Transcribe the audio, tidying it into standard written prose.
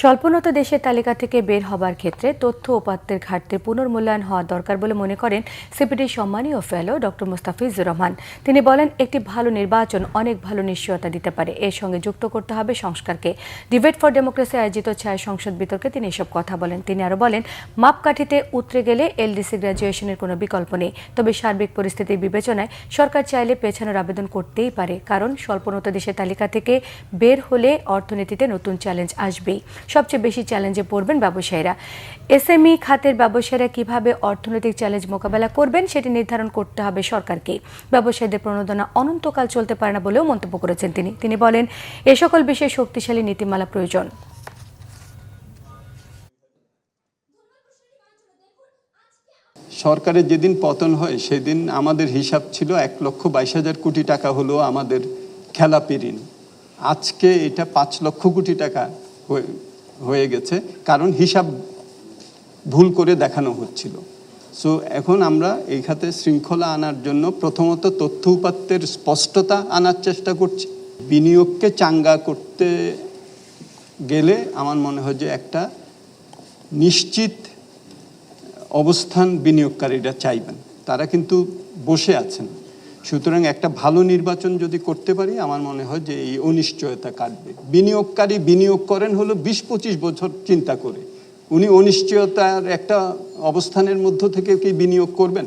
স্বল্পোন্নত দেশের তালিকা থেকে বের হবার ক্ষেত্রে তথ্য উপাত্তের ঘাটতির পুনর্মূল্যায়ন হওয়া দরকার বলে মনে করেন সিপিডির সম্মানীয় ফেলো ডক্টর মুস্তাফিজুর রহমান। তিনি বলেন, একটি ভালো নির্বাচন অনেক ভালো নিশ্চয়তা দিতে পারে, এর সঙ্গে যুক্ত করতে হবে সংস্কারকে। ডিবেট ফর ডেমোক্রেসি আয়োজিত ছায়া সংসদ বিতর্কে তিনি এসব কথা বলেন। তিনি আরও বলেন, মাপকাঠিতে উতরে গেলে এলডিসি গ্র্যাজুয়েশনের কোনো বিকল্প নেই। তবে সার্বিক পরিস্থিতির বিবেচনায় সরকার চাইলে পেছানোর আবেদন করতেই পারে, কারণ স্বল্পোন্নত দেশের তালিকা থেকে বের হলে অর্থনীতিতে নতুন চ্যালেঞ্জ আসবেই। সবচেয়ে বেশি চ্যালেঞ্জে পড়বেন ব্যবসায়ীরা। এসএমই খাতের ব্যবসায়ীরা কিভাবে অর্থনৈতিক চ্যালেঞ্জ মোকাবেলা করবেন সেটি নির্ধারণ করতে হবে সরকারকে। ব্যবসায়ীদের প্রণোদনা অনন্তকাল চলতে পারে না বলেও মন্তব্য করেছেন তিনি বলেন, এ সকল বিষয়ে শক্তিশালী নীতিমালা প্রয়োজন। সরকারের যেদিন পতন হয় সেদিন আমাদের হিসাব ছিল 1,22,000 কোটি টাকা হলো আমাদের খেলাপি ঋণ। আজকে এটা 5 লক্ষ কোটি টাকা হয়ে গেছে, কারণ হিসাব ভুল করে দেখানো হচ্ছিল। সো এখন আমরা এই খাতে শৃঙ্খলা আনার জন্য প্রথমত তথ্য উপাত্তের স্পষ্টতা আনার চেষ্টা করছি। বিনিয়োগকে চাঙ্গা করতে গেলে আমার মনে হয় যে একটা নিশ্চিত অবস্থান বিনিয়োগকারীরা চাইবেন, তারা কিন্তু বসে আছেন। সুতরাং একটা ভালো নির্বাচন যদি করতে পারি, আমার মনে হয় যে এই অনিশ্চয়তা কাটবে। বিনিয়োগকারী বিনিয়োগ করেন হলো 20-25 বছর চিন্তা করে। উনি অনিশ্চয়তার একটা অবস্থানের মধ্য থেকে কি বিনিয়োগ করবেন?